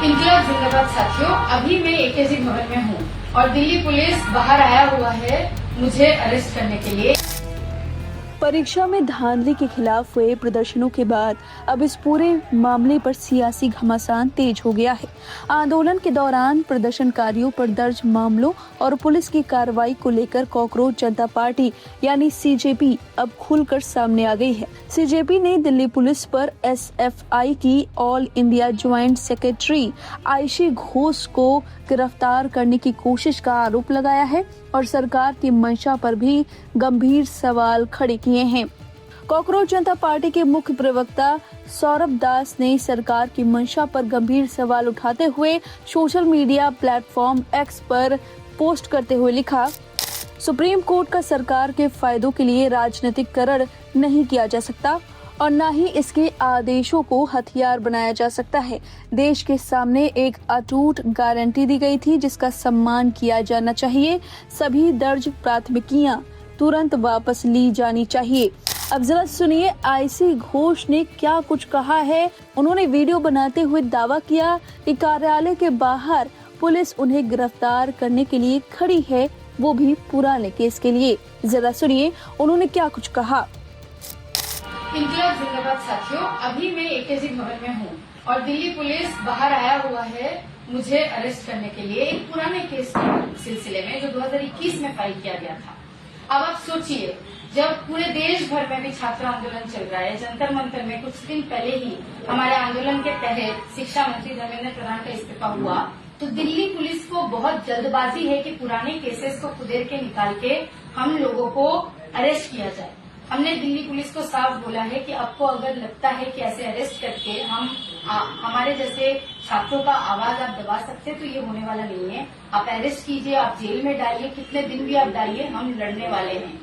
इंकलाब जिंदाबाद साथियों, अभी मैं एकेजी भवन में हूँ और दिल्ली पुलिस बाहर आया हुआ है मुझे अरेस्ट करने के लिए। परीक्षा में धांधली के खिलाफ हुए प्रदर्शनों के बाद अब इस पूरे मामले पर सियासी घमासान तेज हो गया है। आंदोलन के दौरान प्रदर्शनकारियों पर दर्ज मामलों और पुलिस की कार्रवाई को लेकर कॉकरोच जनता पार्टी यानी सीजेपी अब खुलकर सामने आ गई है। सीजेपी ने दिल्ली पुलिस पर एसएफआई की all India joint secretary Aishe Ghosh को गिरफ्तार करने की कोशिश का आरोप लगाया है और सरकार की मंशा पर भी गंभीर सवाल खड़े किए हैं। कॉकरोच जनता पार्टी के मुख्य प्रवक्ता सौरभ दास ने सरकार की मंशा पर गंभीर सवाल उठाते हुए सोशल मीडिया प्लेटफॉर्म एक्स पर पोस्ट करते हुए लिखा, सुप्रीम कोर्ट का सरकार के फायदों के लिए राजनीतिकरण नहीं किया जा सकता और न ही इसके आदेशों को हथियार बनाया जा सकता है। देश के सामने एक अटूट गारंटी दी गई थी जिसका सम्मान किया जाना चाहिए। सभी दर्ज प्राथमिकियां तुरंत वापस ली जानी चाहिए। अब जरा सुनिए आयशी घोष ने क्या कुछ कहा है। उन्होंने वीडियो बनाते हुए दावा किया कि कार्यालय के बाहर पुलिस उन्हें गिरफ्तार करने के लिए खड़ी है, वो भी पुराने केस के लिए। जरा सुनिए उन्होंने क्या कुछ कहा। इंकलाब जिंदाबाद साथियों, अभी मैं एकेजी भवन में हूँ और दिल्ली पुलिस बाहर आया हुआ है मुझे अरेस्ट करने के लिए एक पुराने केस के सिलसिले में जो 2021 में फाइल किया गया था। अब आप सोचिए, जब पूरे देश भर में भी छात्र आंदोलन चल रहा है, जंतर मंतर में कुछ दिन पहले ही हमारे आंदोलन के तहत शिक्षा मंत्री धर्मेंद्र प्रधान का इस्तीफा हुआ, तो दिल्ली पुलिस को बहुत जल्दबाजी है कि पुराने केसेस को खुदेर के निकाल के हम लोगों को अरेस्ट किया जाए। हमने दिल्ली पुलिस को साफ बोला है कि आपको अगर लगता है कि ऐसे अरेस्ट करके हमारे जैसे छात्रों का आवाज आप दबा सकते हैं तो ये होने वाला नहीं है। आप अरेस्ट कीजिए, आप जेल में डालिए, कितने दिन भी आप डालिए, हम लड़ने वाले हैं।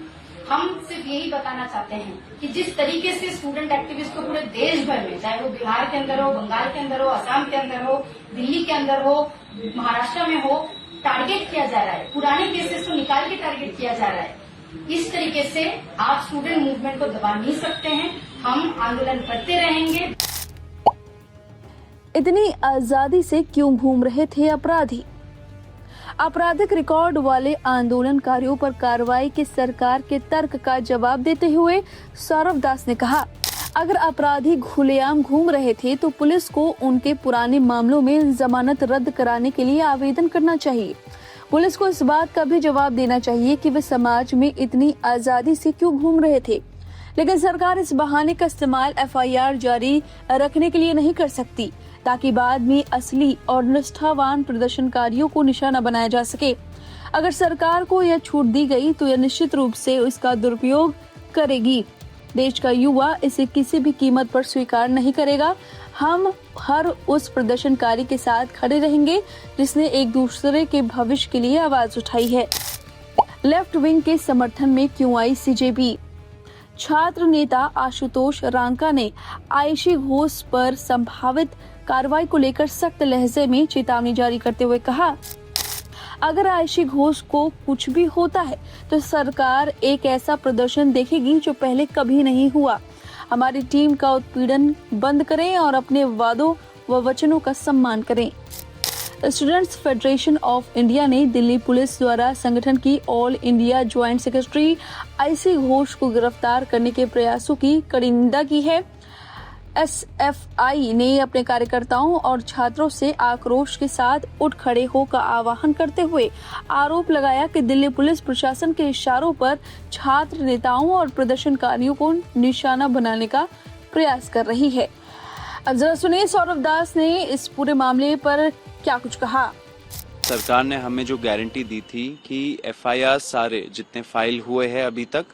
हम सिर्फ यही बताना चाहते हैं कि जिस तरीके से स्टूडेंट एक्टिविस्ट को पूरे देश भर में, चाहे वो बिहार के अंदर हो, बंगाल के अंदर हो, असम के अंदर हो, दिल्ली के अंदर हो, महाराष्ट्र में हो, टारगेट किया जा रहा है, पुराने केसेस को निकाल के टारगेट किया जा रहा है, इस तरीके से आप स्टूडेंट मूवमेंट को दबा नहीं सकते हैं। हम आंदोलन करते रहेंगे। इतनी आजादी से क्यों घूम रहे थे अपराधी? आपराधिक रिकॉर्ड वाले आंदोलनकारियों पर कार्रवाई के सरकार के तर्क का जवाब देते हुए सौरभ दास ने कहा, अगर अपराधी खुलेआम घूम रहे थे तो पुलिस को उनके पुराने मामलों में जमानत रद्द कराने के लिए आवेदन करना चाहिए। पुलिस को इस बात का भी जवाब देना चाहिए कि वे समाज में इतनी आजादी से क्यों घूम रहे थे। लेकिन सरकार इस बहाने का इस्तेमाल एफआईआर जारी रखने के लिए नहीं कर सकती ताकि बाद में असली और निष्ठावान प्रदर्शनकारियों को निशाना बनाया जा सके। अगर सरकार को यह छूट दी गई तो यह निश्चित रूप से इसका दुरुपयोग करेगी। देश का युवा इसे किसी भी कीमत पर स्वीकार नहीं करेगा। हम हर उस प्रदर्शनकारी के साथ खड़े रहेंगे जिसने एक दूसरे के भविष्य के लिए आवाज उठाई है। लेफ्ट विंग के समर्थन में क्यों आई सीजेपी? छात्र नेता आशुतोष रांका ने आयशी घोष पर संभावित कार्रवाई को लेकर सख्त लहजे में चेतावनी जारी करते हुए कहा, अगर आयशी घोष को कुछ भी होता है तो सरकार एक ऐसा प्रदर्शन देखेगी जो पहले कभी नहीं हुआ। हमारी टीम का उत्पीड़न बंद करें और अपने वादों व वचनों का सम्मान करें। स्टूडेंट्स फेडरेशन ऑफ इंडिया ने दिल्ली पुलिस द्वारा संगठन की all India joint secretary Aishe Ghosh को गिरफ्तार करने के प्रयासों की कड़ी निंदा की है। एसएफआई ने अपने कार्यकर्ताओं और छात्रों से आक्रोश के साथ उठ खड़े हो का आह्वान करते हुए आरोप लगाया कि दिल्ली पुलिस प्रशासन के इशारों पर छात्र नेताओं और प्रदर्शनकारियों को निशाना बनाने का प्रयास कर रही है। अब जरा सुनिए सौरभ दास ने इस पूरे मामले पर क्या कुछ कहा। सरकार ने हमें जो गारंटी दी थी कि एफआईआर सारे जितने फाइल हुए हैं अभी तक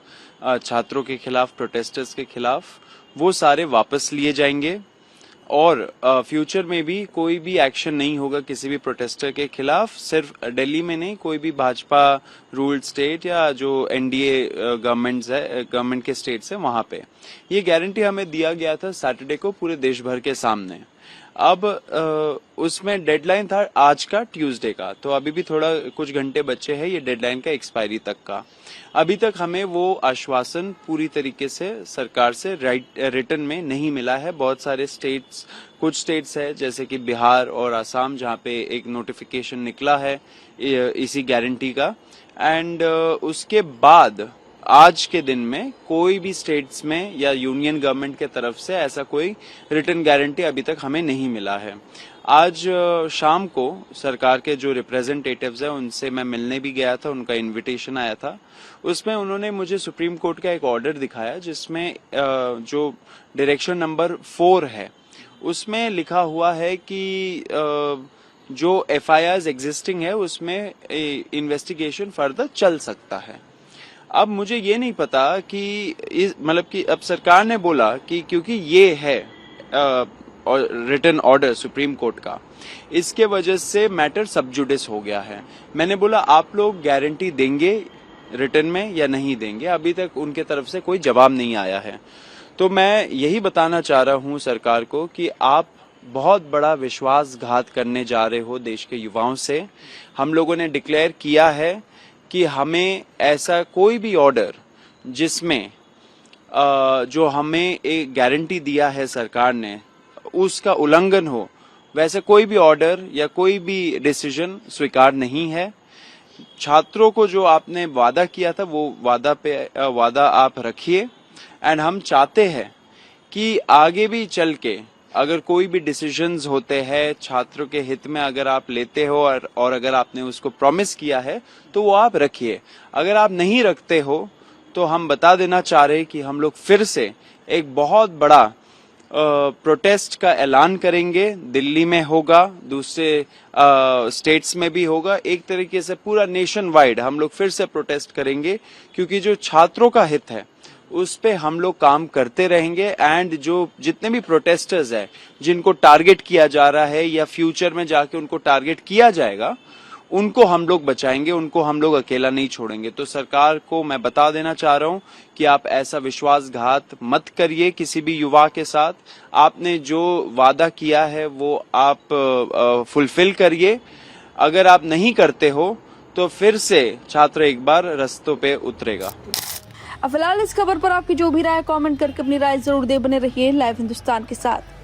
छात्रों के खिलाफ, प्रोटेस्टर्स के खिलाफ, वो सारे वापस लिए जाएंगे और फ्यूचर में भी कोई भी एक्शन नहीं होगा किसी भी प्रोटेस्टर के खिलाफ। सिर्फ दिल्ली में नहीं, कोई भी भाजपा रूल्ड स्टेट या जो एनडीए गवर्नमेंट के स्टेट्स है वहां पे ये गारंटी हमें दिया गया था सैटरडे को पूरे देश भर के सामने। अब उसमें डेडलाइन था आज का ट्यूसडे का, तो अभी भी थोड़ा कुछ घंटे बचे हैं ये डेडलाइन का एक्सपायरी तक का। अभी तक हमें वो आश्वासन पूरी तरीके से सरकार से रिटर्न में नहीं मिला है। बहुत सारे स्टेट्स, कुछ स्टेट्स है जैसे कि बिहार और असम, जहाँ पे एक नोटिफिकेशन निकला है इसी गारंटी का, एंड उसके बाद आज के दिन में कोई भी स्टेट्स में या यूनियन गवर्नमेंट के तरफ से ऐसा कोई रिटर्न गारंटी अभी तक हमें नहीं मिला है। आज शाम को सरकार के जो रिप्रेजेंटेटिव्स हैं उनसे मैं मिलने भी गया था, उनका इनविटेशन आया था। उसमें उन्होंने मुझे सुप्रीम कोर्ट का एक ऑर्डर दिखाया जिसमें जो डायरेक्शन नंबर 4 है उसमें लिखा हुआ है कि जो FIRs एग्जिस्टिंग है उसमें इन्वेस्टिगेशन फर्दर चल सकता है। अब मुझे ये नहीं पता कि मतलब कि अब सरकार ने बोला कि क्योंकि ये है रिटन ऑर्डर सुप्रीम कोर्ट का, इसके वजह से मैटर सब जुडिस हो गया है। मैंने बोला आप लोग गारंटी देंगे रिटन में या नहीं देंगे? अभी तक उनके तरफ से कोई जवाब नहीं आया है। तो मैं यही बताना चाह रहा हूं सरकार को कि आप बहुत बड़ा विश्वासघात करने जा रहे हो देश के युवाओं से। हम लोगों ने डिक्लेयर किया है कि हमें ऐसा कोई भी ऑर्डर जिसमें जो हमें एक गारंटी दिया है सरकार ने उसका उल्लंघन हो, वैसे कोई भी ऑर्डर या कोई भी डिसीजन स्वीकार नहीं है। छात्रों को जो आपने वादा किया था वो वादा आप रखिए, एंड हम चाहते हैं कि आगे भी चल के अगर कोई भी डिसीजंस होते हैं छात्रों के हित में अगर आप लेते हो और अगर आपने उसको प्रॉमिस किया है तो वो आप रखिए। अगर आप नहीं रखते हो तो हम बता देना चाह रहे हैं कि हम लोग फिर से एक बहुत बड़ा प्रोटेस्ट का ऐलान करेंगे। दिल्ली में होगा, दूसरे स्टेट्स में भी होगा, एक तरीके से पूरा नेशन वाइड हम लोग फिर से प्रोटेस्ट करेंगे, क्योंकि जो छात्रों का हित है उस पे हम लोग काम करते रहेंगे। एंड जो जितने भी प्रोटेस्टर्स हैं जिनको टारगेट किया जा रहा है या फ्यूचर में जाके उनको टारगेट किया जाएगा, उनको हम लोग बचाएंगे, उनको हम लोग अकेला नहीं छोड़ेंगे। तो सरकार को मैं बता देना चाह रहा हूं कि आप ऐसा विश्वासघात मत करिए किसी भी युवा के साथ। आपने जो वादा किया है वो आप फुलफिल करिए। अगर आप नहीं करते हो तो फिर से छात्र एक बार रास्तों पे उतरेगा। अब फिलहाल इस खबर पर आपकी जो भी राय कमेंट करके अपनी राय जरूर दे। बने रहिए लाइव हिंदुस्तान के साथ।